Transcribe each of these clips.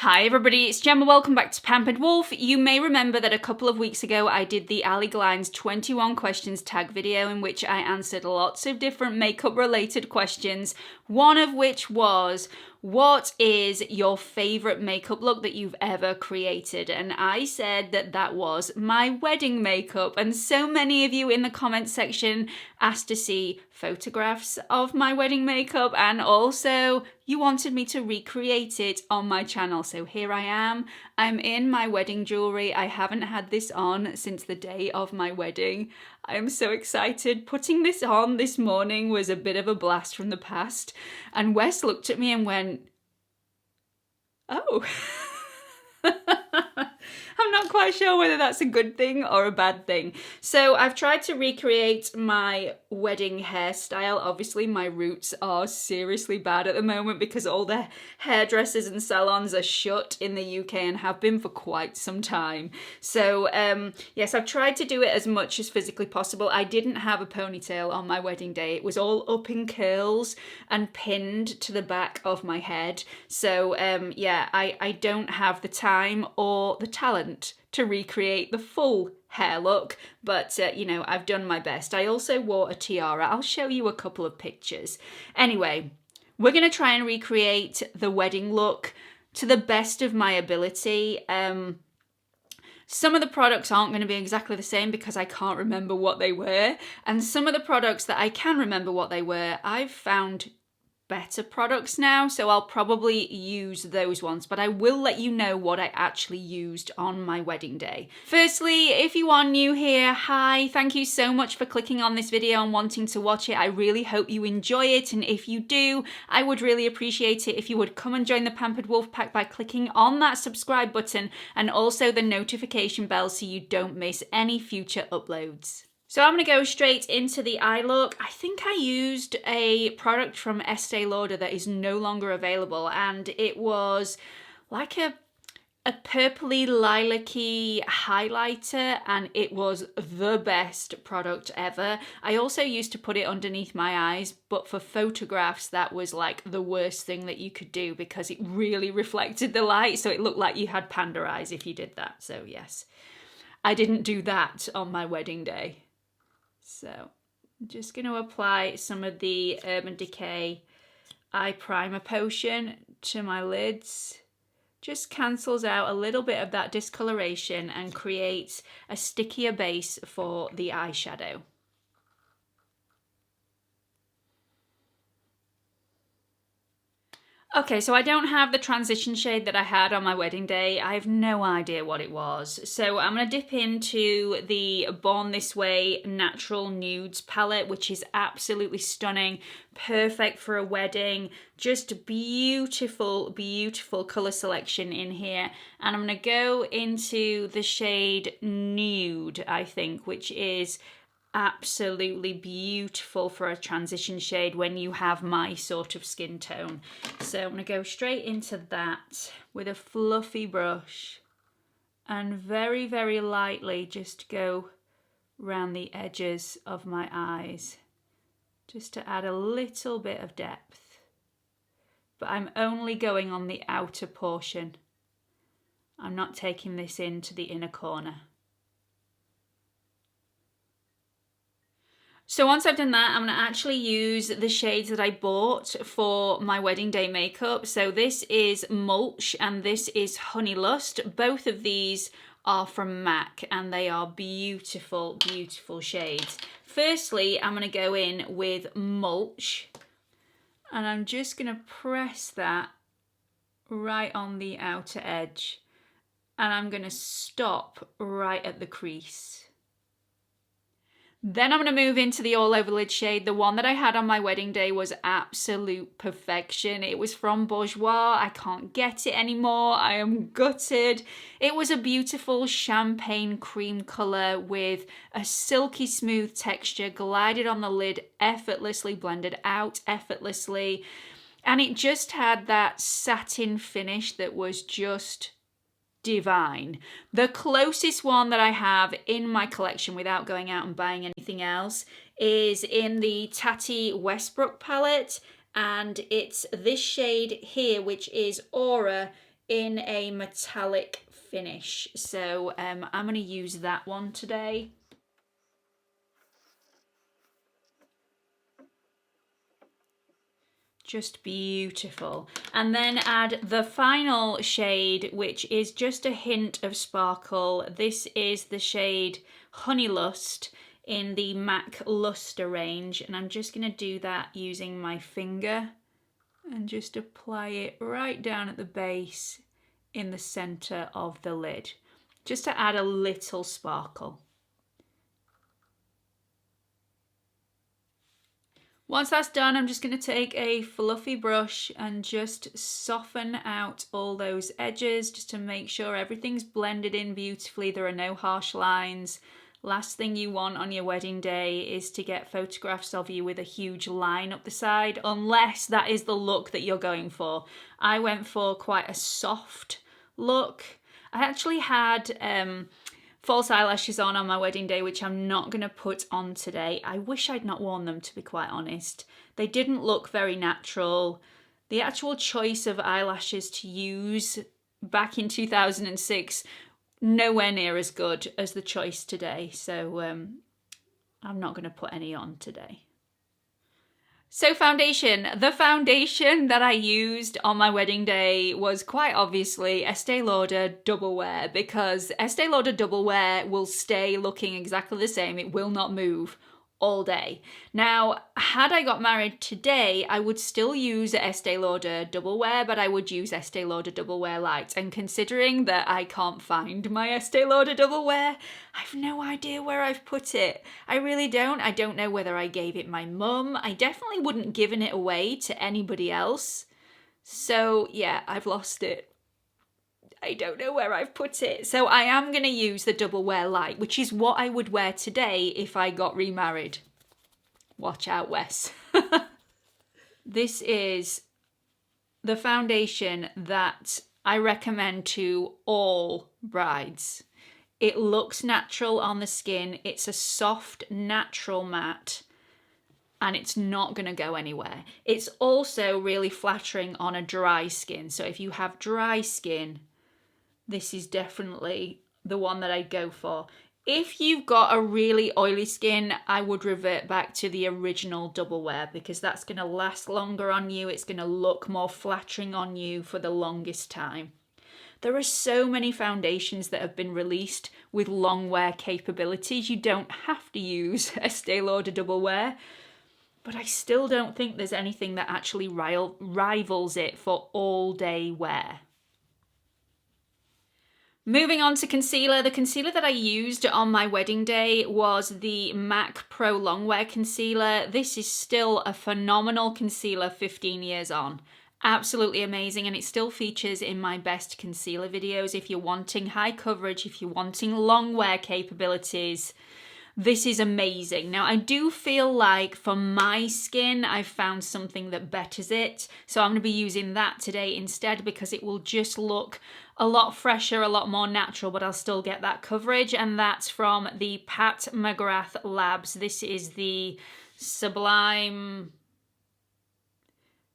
Hi everybody, it's Gemma, welcome back to Pampered Wolf. You may remember that a couple of weeks ago I did the Ali Glines 21 questions tag video in which I answered lots of different makeup related questions, one of which was, what is your favourite makeup look that you've ever created? And I said that that was my wedding makeup, and so many of you in the comment section asked to see photographs of my wedding makeup, and also you wanted me to recreate it on my channel. So here I am. I'm in my wedding jewellery. I haven't had this on since the day of my wedding. I am so excited. Putting this on this morning was a bit of a blast from the past. And Wes looked at me and went, oh. I'm not quite sure whether that's a good thing or a bad thing. So I've tried to recreate my wedding hairstyle. Obviously my roots are seriously bad at the moment because all the hairdressers and salons are shut in the UK and have been for quite some time. So yes, I've tried to do it as much as physically possible. I didn't have a ponytail on my wedding day. It was all up in curls and pinned to the back of my head. So yeah, I don't have the time or the talent to recreate the full hair look, but you know, I've done my best. I also wore a tiara. I'll show you a couple of pictures. Anyway, we're going to try and recreate the wedding look to the best of my ability. Some of the products aren't going to be exactly the same because I can't remember what they were, and some of the products that I can remember what they were, I've found better products now, so I'll probably use those ones, but I will let you know what I actually used on my wedding day. Firstly, if you are new here, hi, thank you so much for clicking on this video and wanting to watch it. I really hope you enjoy it, and if you do, I would really appreciate it if you would come and join the Pampered Wolf Pack by clicking on that subscribe button and also the notification bell so you don't miss any future uploads. So I'm going to go straight into the eye look. I think I used a product from Estee Lauder that is no longer available, and it was like a purpley lilac-y highlighter, and it was the best product ever. I also used to put it underneath my eyes, but for photographs that was like the worst thing that you could do because it really reflected the light, so it looked like you had panda eyes if you did that. So yes, I didn't do that on my wedding day. So I'm just going to apply some of the Urban Decay Eye Primer Potion to my lids. Just cancels out a little bit of that discoloration and creates a stickier base for the eyeshadow. Okay, so I don't have the transition shade that I had on my wedding day. I have no idea what it was. So I'm going to dip into the Born This Way Natural Nudes palette, which is absolutely stunning, perfect for a wedding. Just beautiful, beautiful colour selection in here. And I'm going to go into the shade Nude, I think, which is absolutely beautiful for a transition shade when you have my sort of skin tone. So I'm going to go straight into that with a fluffy brush and very, very lightly just go around the edges of my eyes just to add a little bit of depth. But I'm only going on the outer portion. I'm not taking this into the inner corner. So once I've done that, I'm going to actually use the shades that I bought for my wedding day makeup. So this is Mulch and this is Honeylust. Both of these are from MAC and they are beautiful, beautiful shades. Firstly, I'm going to go in with Mulch and I'm just going to press that right on the outer edge and I'm going to stop right at the crease. Then I'm going to move into the all over lid shade. The one that I had on my wedding day was absolute perfection. It was from Bourjois. I can't get it anymore. I am gutted. It was a beautiful champagne cream colour with a silky smooth texture, glided on the lid effortlessly, blended out effortlessly. And it just had that satin finish that was just divine. The closest one that I have in my collection without going out and buying anything else is in the Tati Westbrook palette, and it's this shade here, which is Aura in a metallic finish. So I'm going to use that one today. Just beautiful. And then add the final shade, which is just a hint of sparkle. This is the shade Honeylust in the MAC Luster range. And I'm just going to do that using my finger and just apply it right down at the base in the center of the lid, just to add a little sparkle. Once that's done, I'm just going to take a fluffy brush and just soften out all those edges just to make sure everything's blended in beautifully. There are no harsh lines. Last thing you want on your wedding day is to get photographs of you with a huge line up the side, unless that is the look that you're going for. I went for quite a soft look. I actually had false eyelashes on my wedding day, which I'm not going to put on today. I wish I'd not worn them, to be quite honest. They didn't look very natural. The actual choice of eyelashes to use back in 2006, nowhere near as good as the choice today. So I'm not going to put any on today. So foundation. The foundation that I used on my wedding day was quite obviously Estee Lauder Double Wear, because Estee Lauder Double Wear will stay looking exactly the same. It will not move all day. Now, had I got married today, I would still use Estee Lauder Double Wear, but I would use Estee Lauder Double Wear Light. And considering that I can't find my Estee Lauder Double Wear, I've no idea where I've put it. I really don't. I don't know whether I gave it my mum. I definitely wouldn't given it away to anybody else. So yeah, I've lost it. I don't know where I've put it. So I am going to use the Double Wear Light, which is what I would wear today if I got remarried. Watch out, Wes. This is the foundation that I recommend to all brides. It looks natural on the skin. It's a soft, natural matte, and it's not going to go anywhere. It's also really flattering on a dry skin. So if you have dry skin, this is definitely the one that I'd go for. If you've got a really oily skin, I would revert back to the original Double Wear, because that's going to last longer on you. It's going to look more flattering on you for the longest time. There are so many foundations that have been released with long wear capabilities. You don't have to use Estee Lauder Double Wear, but I still don't think there's anything that actually rivals it for all day wear. Moving on to concealer. The concealer that I used on my wedding day was the MAC Pro Longwear Concealer. This is still a phenomenal concealer 15 years on. Absolutely amazing, and it still features in my best concealer videos. If you're wanting high coverage, if you're wanting long wear capabilities, this is amazing. Now, I do feel like for my skin, I've found something that betters it. So I'm going to be using that today instead, because it will just look a lot fresher, a lot more natural, but I'll still get that coverage. And that's from the Pat McGrath Labs. This is the Sublime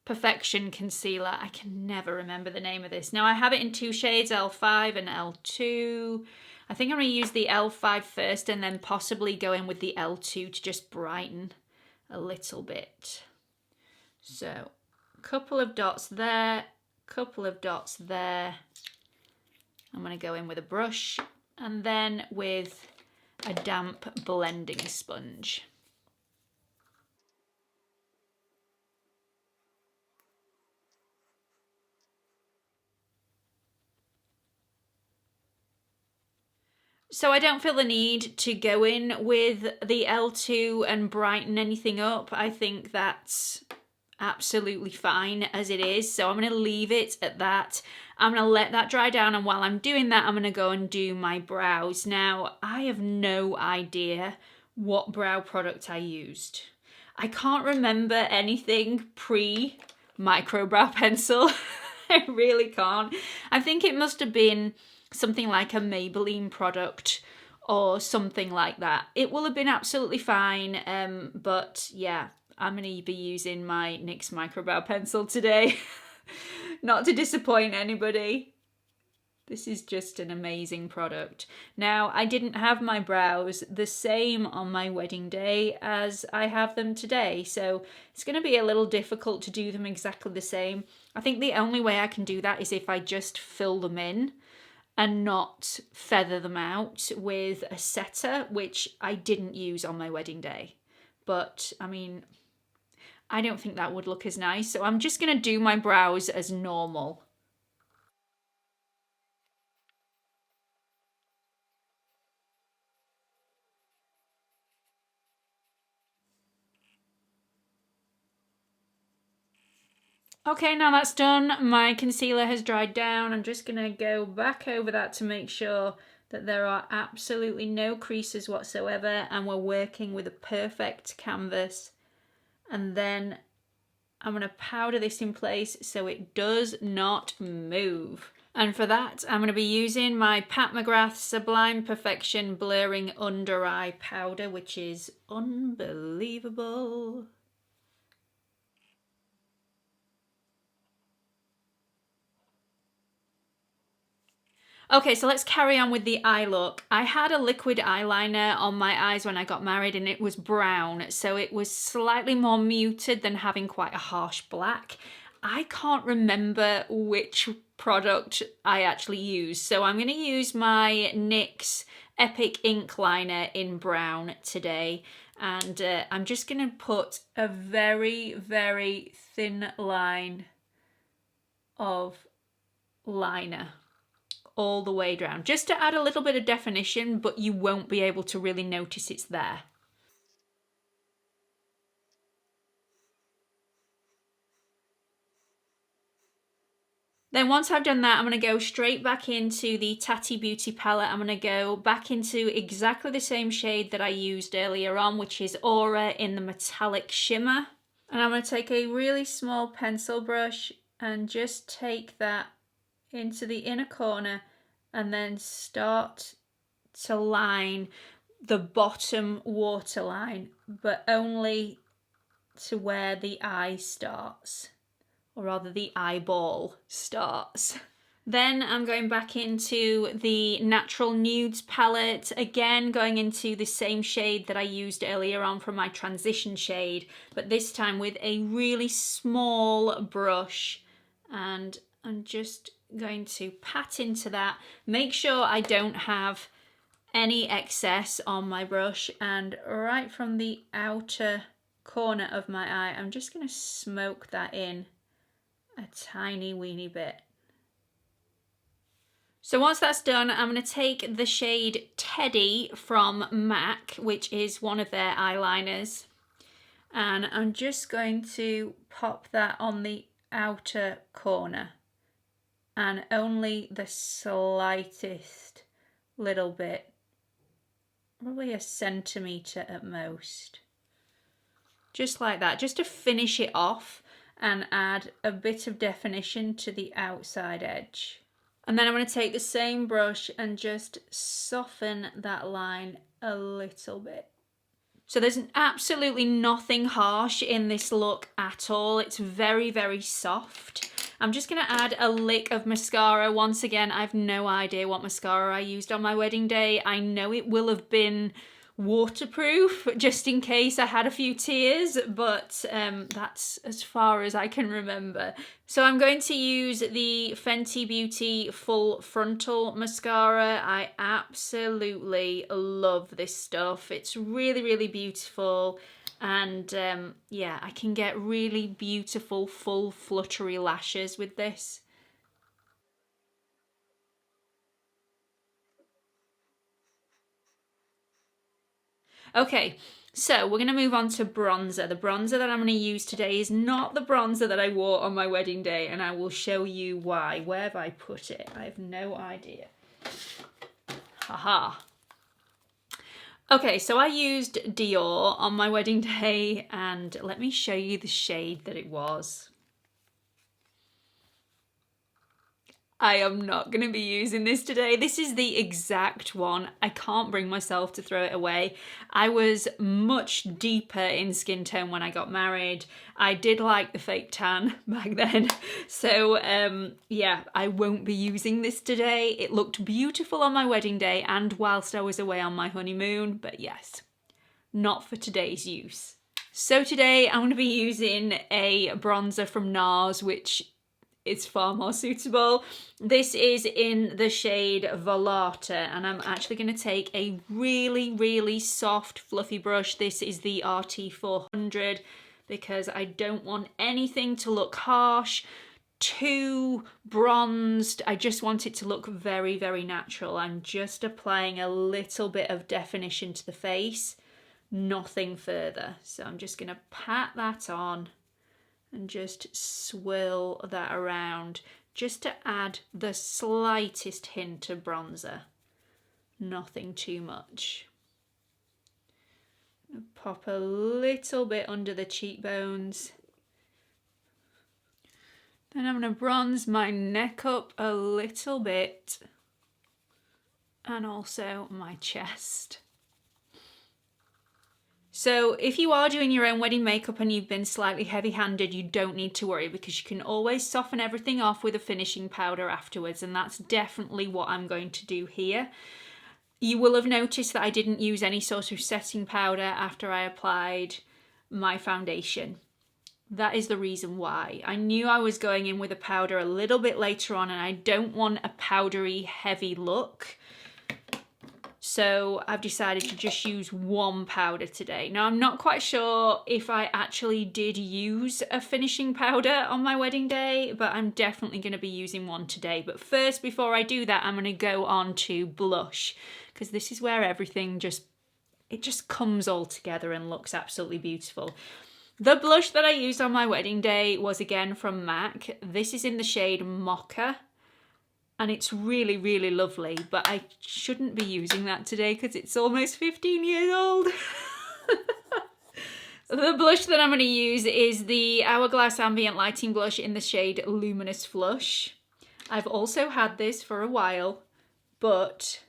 Perfection Concealer. I can never remember the name of this. Now, I have it in two shades, L5 and L2. I think I'm going to use the L5 first and then possibly go in with the L2 to just brighten a little bit. So, a couple of dots there, couple of dots there. I'm going to go in with a brush and then with a damp blending sponge. So I don't feel the need to go in with the L2 and brighten anything up. I think that's absolutely fine as it is. So I'm going to leave it at that. I'm going to let that dry down, and while I'm doing that, I'm going to go and do my brows. Now, I have no idea what brow product I used. I can't remember anything pre-Microbrow pencil. I really can't. I think it must have been something like a Maybelline product or something like that. It will have been absolutely fine, but yeah, I'm going to be using my NYX Microbrow pencil today. Not to disappoint anybody. This is just an amazing product. Now, I didn't have my brows the same on my wedding day as I have them today, so it's going to be a little difficult to do them exactly the same. I think the only way I can do that is if I just fill them in and not feather them out with a setter, which I didn't use on my wedding day. But, I mean, I don't think that would look as nice, so I'm just going to do my brows as normal. Okay, now that's done. My concealer has dried down. I'm just going to go back over that to make sure that there are absolutely no creases whatsoever and we're working with a perfect canvas. And then I'm going to powder this in place so it does not move. And for that, I'm going to be using my Pat McGrath Sublime Perfection Blurring Under Eye Powder, which is unbelievable. Okay, so let's carry on with the eye look. I had a liquid eyeliner on my eyes when I got married and it was brown, so it was slightly more muted than having quite a harsh black. I can't remember which product I actually used, so I'm going to use my NYX Epic Ink Liner in brown today, and I'm just going to put a very, very thin line of liner all the way down, just to add a little bit of definition, but you won't be able to really notice it's there. Then once I've done that, I'm going to go straight back into the Tati Beauty palette. I'm going to go back into exactly the same shade that I used earlier on, which is Aura in the Metallic Shimmer. And I'm going to take a really small pencil brush and just take that into the inner corner and then start to line the bottom waterline, but only to where the eye starts, or rather the eyeball starts. Then I'm going back into the Natural Nudes palette, again going into the same shade that I used earlier on from my transition shade, but this time with a really small brush, and I'm just going to pat into that. Make sure I don't have any excess on my brush, and right from the outer corner of my eye, I'm just going to smoke that in a tiny weeny bit. So once that's done, I'm going to take the shade Teddy from MAC, which is one of their eyeliners, and I'm just going to pop that on the outer corner, and only the slightest little bit, probably a centimetre at most. Just like that, just to finish it off and add a bit of definition to the outside edge. And then I'm going to take the same brush and just soften that line a little bit. So there's absolutely nothing harsh in this look at all. It's very, very soft. I'm just going to add a lick of mascara. Once again, I have no idea what mascara I used on my wedding day. I know it will have been waterproof, just in case I had a few tears, but that's as far as I can remember. So I'm going to use the Fenty Beauty Full Frontal Mascara. I absolutely love this stuff. It's really, really beautiful. And yeah, I can get really beautiful, full, fluttery lashes with this. Okay, so we're going to move on to bronzer. The bronzer that I'm going to use today is not the bronzer that I wore on my wedding day, and I will show you why. Where have I put it? I have no idea. Haha. Okay, so I used Dior on my wedding day, and let me show you the shade that it was. I am not going to be using this today. This is the exact one. I can't bring myself to throw it away. I was much deeper in skin tone when I got married. I did like the fake tan back then. So yeah, I won't be using this today. It looked beautiful on my wedding day and whilst I was away on my honeymoon, but yes, not for today's use. So today I'm going to be using a bronzer from NARS, which is far more suitable. This is in the shade Vallarta, and I'm actually going to take a really soft fluffy brush. This is the RT400 because I don't want anything to look harsh, too bronzed. I just want it to look very natural. I'm just applying a little bit of definition to the face, nothing further. So I'm just going to pat that on and just swirl that around just to add the slightest hint of bronzer. Nothing too much. Pop a little bit under the cheekbones. Then I'm going to bronze my neck up a little bit and also my chest. So if you are doing your own wedding makeup and you've been slightly heavy-handed, you don't need to worry because you can always soften everything off with a finishing powder afterwards, and that's definitely what I'm going to do here. You will have noticed that I didn't use any sort of setting powder after I applied my foundation. That is the reason why. I knew I was going in with a powder a little bit later on and I don't want a powdery heavy look. So I've decided to just use one powder today. Now I'm not quite sure if I actually did use a finishing powder on my wedding day, but I'm definitely going to be using one today. But first, before I do that, I'm going to go on to blush because this is where everything just comes all together and looks absolutely beautiful. The blush that I used on my wedding day was again from MAC. This is in the shade Mocha. And it's really lovely, but I shouldn't be using that today because it's almost 15 years old. The blush that I'm going to use is the Hourglass Ambient Lighting Blush in the shade Luminous Flush. I've also had this for a while, but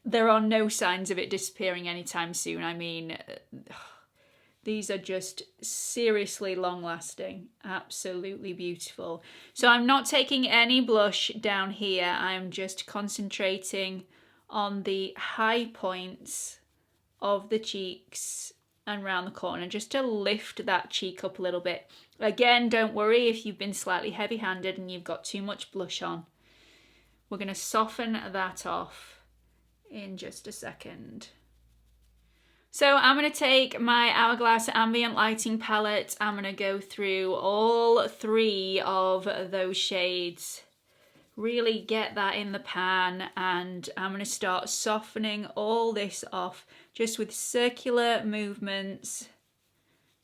there are no signs of it disappearing anytime soon. I mean, these are just seriously long-lasting, absolutely beautiful. So I'm not taking any blush down here. I'm just concentrating on the high points of the cheeks and around the corner, just to lift that cheek up a little bit. Again, don't worry if you've been slightly heavy-handed and you've got too much blush on. We're going to soften that off in just a second. So I'm going to take my Hourglass Ambient Lighting palette. I'm going to go through all three of those shades. Really get that in the pan, and I'm going to start softening all this off just with circular movements.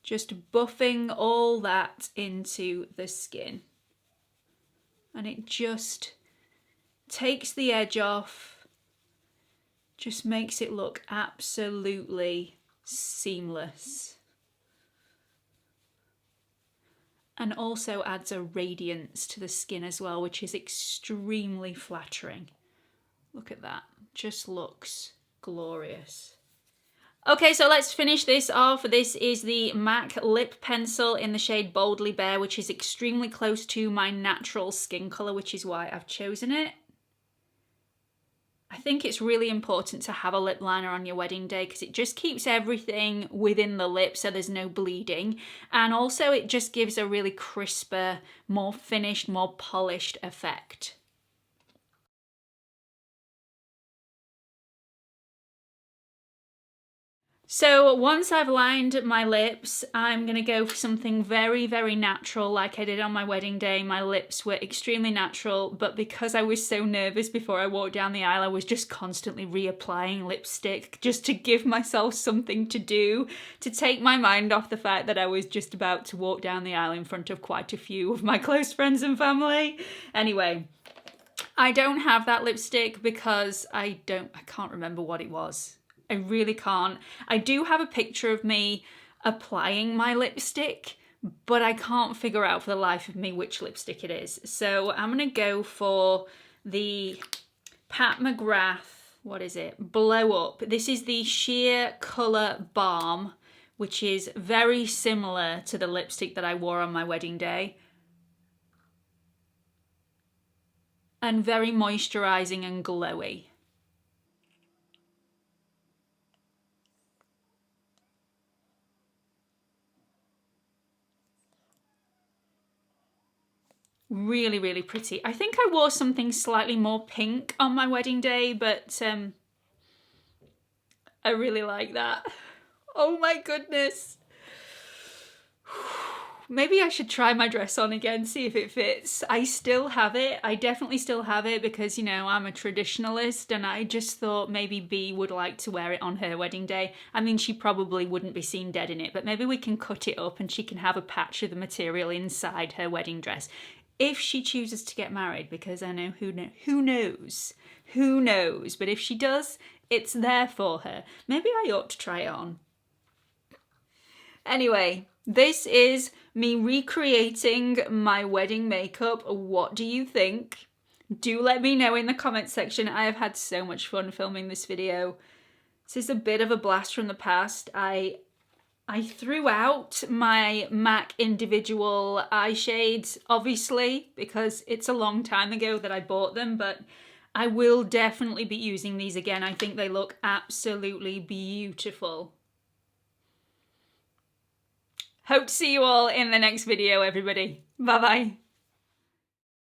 Just buffing all that into the skin. And it just takes the edge off. Just makes it look absolutely seamless. And also adds a radiance to the skin as well, which is extremely flattering. Look at that, just looks glorious. Okay, so let's finish this off. This is the MAC Lip Pencil in the shade Boldly Bare, which is extremely close to my natural skin colour, which is why I've chosen it. I think it's really important to have a lip liner on your wedding day because it just keeps everything within the lip so there's no bleeding. And also it just gives a really crisper, more finished, more polished effect. So once I've lined my lips, I'm going to go for something very natural like I did on my wedding day. My lips were extremely natural, but because I was so nervous before I walked down the aisle, I was just constantly reapplying lipstick just to give myself something to do, to take my mind off the fact that I was just about to walk down the aisle in front of quite a few of my close friends and family. Anyway, I don't have that lipstick because I can't remember what it was. I really can't. I do have a picture of me applying my lipstick, but I can't figure out for the life of me which lipstick it is. So I'm gonna go for the Pat McGrath, what is it? Blow Up. This is the Sheer Colour Balm, which is very similar to the lipstick that I wore on my wedding day. And very moisturising and glowy. Really, really pretty. I think I wore something slightly more pink on my wedding day, but I really like that. Oh my goodness. Maybe I should try my dress on again, see if it fits. I still have it. I definitely still have it because, you know, I'm a traditionalist and I just thought maybe B would like to wear it on her wedding day. I mean, she probably wouldn't be seen dead in it, but maybe we can cut it up and she can have a patch of the material inside her wedding dress. If she chooses to get married, because I know who knows, but if she does, it's there for her. Maybe I ought to try it on. Anyway, this is me recreating my wedding makeup. What do you think? Do let me know in the comments section. I have had so much fun filming this video. This is a bit of a blast from the past. I threw out my MAC individual eye shades, obviously, because it's a long time ago that I bought them, but I will definitely be using these again. I think they look absolutely beautiful. Hope to see you all in the next video, everybody. Bye-bye.